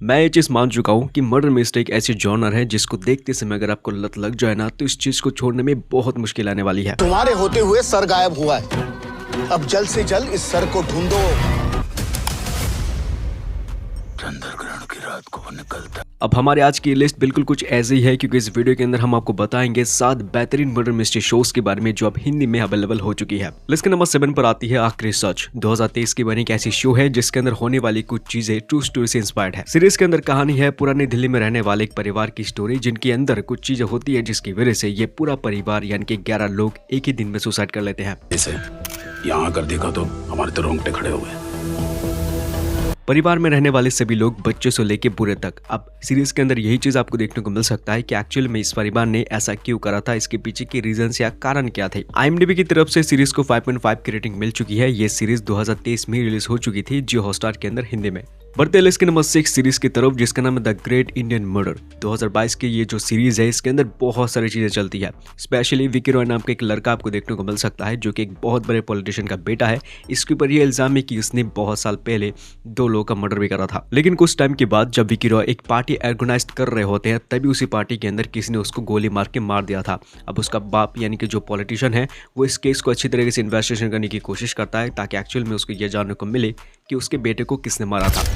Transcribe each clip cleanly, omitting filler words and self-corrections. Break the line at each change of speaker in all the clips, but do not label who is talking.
मैं ये चीज मान चुका हूँ कि मर्डर मिस्ट्री एक ऐसी जॉनर है जिसको देखते समय अगर आपको लत लग जाए ना तो इस चीज को छोड़ने में बहुत मुश्किल आने वाली है।
तुम्हारे होते हुए सर गायब हुआ है, अब जल्द से जल्द इस सर को ढूंढो। चंद्रग्रहण की रात को वो निकलता।
अब हमारे आज की लिस्ट बिल्कुल कुछ ऐसे ही है क्योंकि इस वीडियो के अंदर हम आपको बताएंगे 7 बेहतरीन मर्डर मिस्ट्री शोज के बारे में जो अब हिंदी में अवेलेबल हो चुकी है। लिस्ट के नंबर 7 पर आती है आखिरी सच। 2023 की बनी एक ऐसी शो है जिसके अंदर होने वाली कुछ चीजें ट्रू स्टोरी से इंस्पायर्ड है। सीरीज के अंदर कहानी है पुरानी दिल्ली में रहने वाले एक परिवार की स्टोरी जिनके अंदर कुछ चीजें होती है जिसकी वजह से ये पूरा परिवार यानी कि 11 लोग एक ही दिन में सुसाइड कर लेते हैं।
यहाँ आकर देखा तो हमारे तो रोंगटे खड़े हो गए।
परिवार में रहने वाले सभी लोग बच्चों से लेके बूढ़े तक। अब सीरीज के अंदर यही चीज आपको देखने को मिल सकता है कि एक्चुअल में इस परिवार ने ऐसा क्यों करा था, इसके पीछे के रीजंस या कारण क्या थे। IMDb की तरफ से सीरीज को 5.5 की रेटिंग मिल चुकी है। ये सीरीज 2023 में रिलीज हो चुकी थी जियो हॉटस्टार के अंदर हिंदी में। बढ़ते हैं लिस्ट के नंबर 6 सीरीज की तरफ जिसका नाम है द ग्रेट इंडियन मर्डर। 2022 की ये जो सीरीज है इसके अंदर बहुत सारी चीजें चलती है। स्पेशली विकी रॉय नाम का एक लड़का आपको देखने को मिल सकता है जो कि एक बहुत बड़े पॉलिटिशियन का बेटा है। इसके ऊपर ये इल्जाम है कि उसने बहुत साल पहले 2 लोगों का मर्डर भी करा था। लेकिन कुछ टाइम के बाद जब विकी रॉय एक पार्टी ऑर्गेनाइज कर रहे होते हैं तभी उसी पार्टी के अंदर किसी ने उसको गोली मार के मार दिया था। अब उसका बाप यानी कि जो पॉलिटिशियन है वो इस केस को अच्छी तरीके से इन्वेस्टिगेशन करने की कोशिश करता है ताकि एक्चुअल में उसको ये जानने को मिले कि उसके बेटे को किसने मारा था।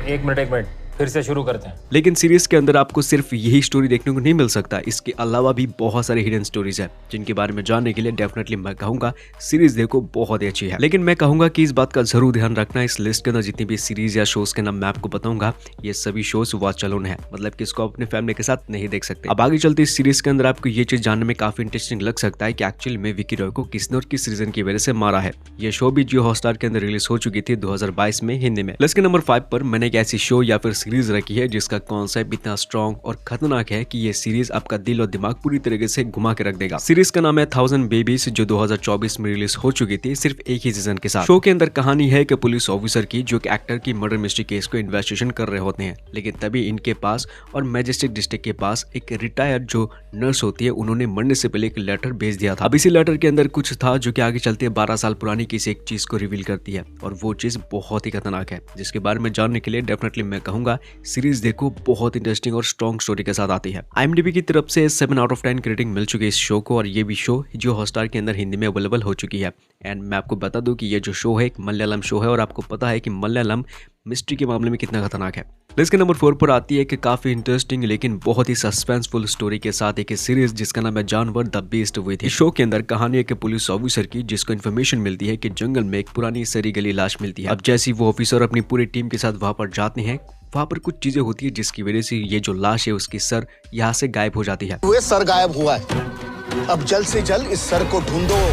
एक मिनट फिर से शुरू करते हैं।
लेकिन सीरीज के अंदर आपको सिर्फ यही स्टोरी देखने को नहीं मिल सकता, इसके अलावा भी बहुत सारे हिडन स्टोरीज है जिनके बारे में जानने के लिए डेफिनेटली मैं कहूंगा सीरीज देखो, बहुत ही अच्छी है। लेकिन मैं कहूंगा कि इस बात का जरूर ध्यान रखना, इस लिस्ट के अंदर जितनी भी सीरीज या शोज के नाम मैं आपको बताऊंगा ये सभी शोज वॉच अलोन है, मतलब कि इसको अपने फैमिली के साथ नहीं देख सकते। अब आगे चलते इस सीरीज के अंदर आपको ये चीज जानने में काफी इंटरेस्टिंग लग सकता है कि एक्चुअली में विकी रॉय को किसने और किस रीजन की वजह से मारा है। ये शो भी जियो हॉटस्टार के अंदर रिलीज हो चुकी थी 2022 में हिंदी में। लिस्ट के नंबर 5 पर मैंने एक ऐसी शो या फिर सीरीज रखी है जिसका कॉन्सेप्ट इतना स्ट्रॉन्ग और खतरनाक है कि ये सीरीज आपका दिल और दिमाग पूरी तरीके से घुमा के रख देगा। सीरीज का नाम है 1000 बेबीज जो 2024 में रिलीज हो चुकी थी सिर्फ एक ही सीजन के साथ। शो के अंदर कहानी है कि पुलिस ऑफिसर की जो कि एक्टर की मर्डर मिस्ट्री केस को इन्वेस्टिगेशन कर रहे होते हैं, लेकिन तभी इनके पास और मैजेस्टिक डिस्ट्रिक्ट के पास एक रिटायर्ड जो नर्स होती है उन्होंने मरने से पहले एक लेटर भेज दिया था। अब इसी लेटर के अंदर कुछ था जो कि आगे चलते 12 साल पुरानी किसी एक चीज को रिवील करती है और वो चीज बहुत ही खतरनाक है जिसके बारे में जानने के लिए डेफिनेटली मैं कहूंगा सीरीज देखो, बहुत इंटरेस्टिंग और स्ट्रॉन्ग स्टोरी के साथ आती है। IMDb की तरफ से 7 आउट ऑफ 10 की रेटिंग मिल चुकी है इस शो को और ये भी शो जियो हॉटस्टार के अंदर हिंदी में अवेलेबल हो चुकी है। एंड मैं आपको बता दूं कि ये जो शो है एक मलयालम शो है और आपको पता है कि मलयालम मिस्ट्री के मामले में कितना खतरनाक है। लिस्ट के नंबर 4 पर आती है कि काफी इंटरेस्टिंग लेकिन बहुत ही सस्पेंसफुल स्टोरी के साथ एक सीरीज जिसका नाम है जानवर द बीस्ट विद। इस शो के अंदर कहानी है कि पुलिस ऑफिसर की जिसको इन्फॉर्मेशन मिलती है कि जंगल में एक पुरानी सड़ी गली लाश मिलती है। अब जैसी वो ऑफिसर अपनी पूरी टीम के साथ वहां पर जाते हैं, वहां पर कुछ चीजें होती है जिसकी वजह से ये जो लाश है उसकी सर यहाँ से गायब हो जाती है।
सर गायब हुआ है, अब जल्द से जल्द इस सर को ढूंढो।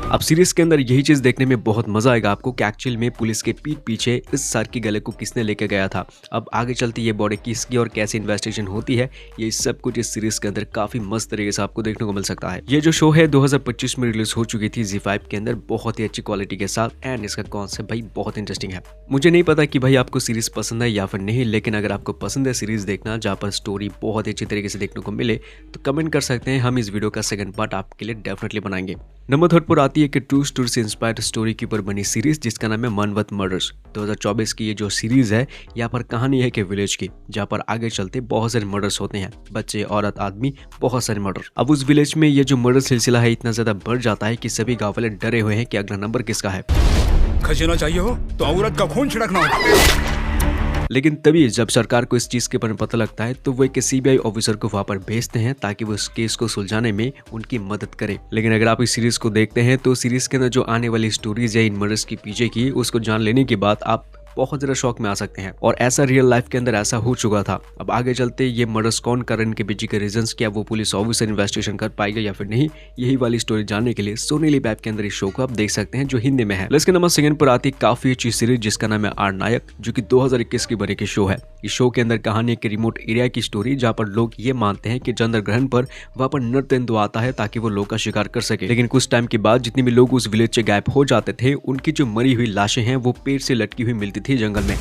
अब सीरीज के अंदर यही चीज देखने में बहुत मजा आएगा आपको कि एक्चुअल में पुलिस के पीठ पीछे इस सर की गले को किसने लेके गया था। अब आगे चलती ये बॉडी किसकी और कैसे इन्वेस्टिगेशन होती है ये सब कुछ इस सीरीज के अंदर काफी मस्त तरीके से आपको देखने को मिल सकता है। ये जो शो है 2025 में रिलीज हो चुकी थी ZEE5 के अंदर बहुत ही अच्छी क्वालिटी के साथ एंड इसका कॉन्सेप्ट भाई बहुत इंटरेस्टिंग है। मुझे नहीं पता कि भाई आपको सीरीज पसंद है या फिर नहीं, लेकिन अगर आपको पसंद है सीरीज देखना जहाँ पर स्टोरी बहुत ही अच्छी तरीके से देखने को मिले तो कमेंट कर सकते हैं, हम इस वीडियो का सेकंड पार्ट आपके लिए डेफिनेटली बनाएंगे। नंबर 3 पर आती है कि ट्रू स्टोरी से इंस्पायर्ड स्टोरी के ऊपर बनी सीरीज जिसका नाम है मनवत मर्डर्स। 2024 की ये जो सीरीज है यहाँ पर कहानी है कि विलेज की जहाँ पर आगे चलते बहुत सारे मर्डर्स होते हैं, बच्चे, औरत, आदमी, बहुत सारे मर्डर। अब उस विलेज में ये जो मर्डर सिलसिला है इतना ज्यादा बढ़ जाता है कि सभी गांव वाले डरे हुए हैं कि अगला नंबर किसका है।
खजीना चाहिए हो तो औरत का खून छिड़कना हो।
लेकिन तभी जब सरकार को इस चीज के बारे में पता लगता है तो वो एक CBI ऑफिसर को वहां पर भेजते हैं ताकि वो इस केस को सुलझाने में उनकी मदद करे। लेकिन अगर आप इस सीरीज को देखते हैं तो सीरीज के अंदर जो आने वाली स्टोरीज है इन मर्डर्स के पीछे की उसको जान लेने के बाद आप बहुत ज्यादा शॉक में आ सकते हैं और ऐसा रियल लाइफ के अंदर ऐसा हो चुका था। अब आगे चलते ये मर्डर्स कौन कर इनके पीछे के रीजंस, क्या वो पुलिस ऑफिसर इन्वेस्टिगेशन कर पाएगा या फिर नहीं, यही वाली स्टोरी जानने के लिए सोनी लिव ऐप के अंदर इस शो को आप देख सकते हैं जो हिंदी में है। इसके नंबर 2 पर आती काफी अच्छी सीरीज जिसका नाम है आर नायक जो कि 2021 की बने की शो है। इस शो के अंदर कहानी एक रिमोट एरिया की स्टोरी जहाँ पर लोग ये मानते हैं कि चंद्र ग्रहण पर वहाँ पर नर तेंदुआ आता है ताकि वो लोग का शिकार कर सके। लेकिन कुछ टाइम के बाद जितने भी लोग उस विलेज से गायब हो जाते थे उनकी जो मरी हुई लाशें हैं वो पेड़ से लटकी हुई मिलती थी जंगल में।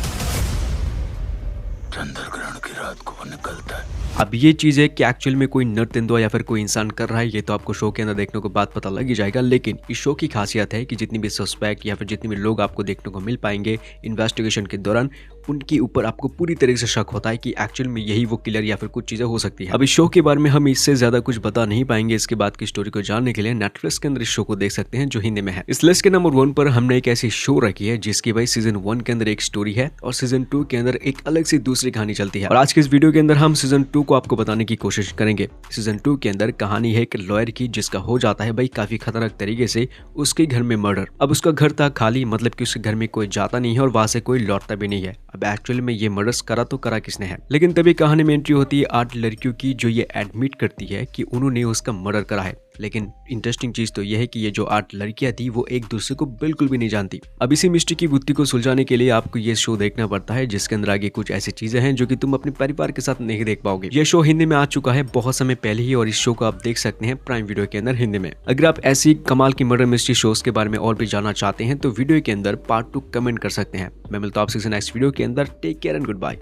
चंद्रग्रहण की रात को वो निकलता है।
अब ये चीज है कि एक्चुअल में कोई नर तेंदुआ या फिर कोई इंसान कर रहा है ये तो आपको शो के अंदर देखने को बाद पता लग ही जाएगा। लेकिन इस शो की खासियत है कि जितनी भी सस्पेक्ट या फिर जितने भी लोग आपको देखने को मिल पाएंगे इन्वेस्टिगेशन के दौरान उनके ऊपर आपको पूरी तरह से शक होता है कि एक्चुअल में यही वो किलर या फिर कुछ चीजें हो सकती है। अब इस शो के बारे में हम इससे ज्यादा कुछ बता नहीं पाएंगे। इसके बाद की स्टोरी को जानने के लिए नेटफ्लिक्स के अंदर इस शो को देख सकते हैं जो हिंदी में है। इस लिस्ट के नंबर 1 पर हमने एक ऐसी शो रखी है जिसकी भाई सीजन 1 के अंदर एक स्टोरी है और सीजन 2 के अंदर एक अलग सी दूसरी कहानी चलती है। और आज के इस वीडियो के अंदर हम सीजन 2 को आपको बताने की कोशिश करेंगे। सीजन 2 के अंदर कहानी है एक लॉयर की जिसका हो जाता है भाई काफी खतरनाक तरीके से उसके घर में मर्डर। अब उसका घर था खाली, मतलब कि उसके घर में कोई जाता नहीं है और वहां से कोई लौटता भी नहीं है। अब एक्चुअली में ये मर्डर्स करा तो करा किसने है, लेकिन तभी कहानी में एंट्री होती है 8 लड़कियों की जो ये एडमिट करती है कि उन्होंने उसका मर्डर करा है। लेकिन इंटरेस्टिंग चीज तो यह है कि ये जो 8 लड़कियां थी वो एक दूसरे को बिल्कुल भी नहीं जानती। अब इसी मिस्ट्री की बुद्धि को सुलझाने के लिए आपको ये शो देखना पड़ता है जिसके अंदर आगे कुछ ऐसी चीजें हैं जो कि तुम अपने परिवार के साथ नहीं देख पाओगे। ये शो हिंदी में आ चुका है बहुत समय पहले ही और इस शो को आप देख सकते हैं प्राइम वीडियो के अंदर हिंदी में। अगर आप ऐसी कमाल की मर्डर मिस्ट्री शोज के बारे में और भी जानना चाहते हैं तो वीडियो के अंदर पार्ट 2 कमेंट कर सकते हैं। मैं मिलता हूं आपसे नेक्स्ट वीडियो के अंदर। Take care and good bye.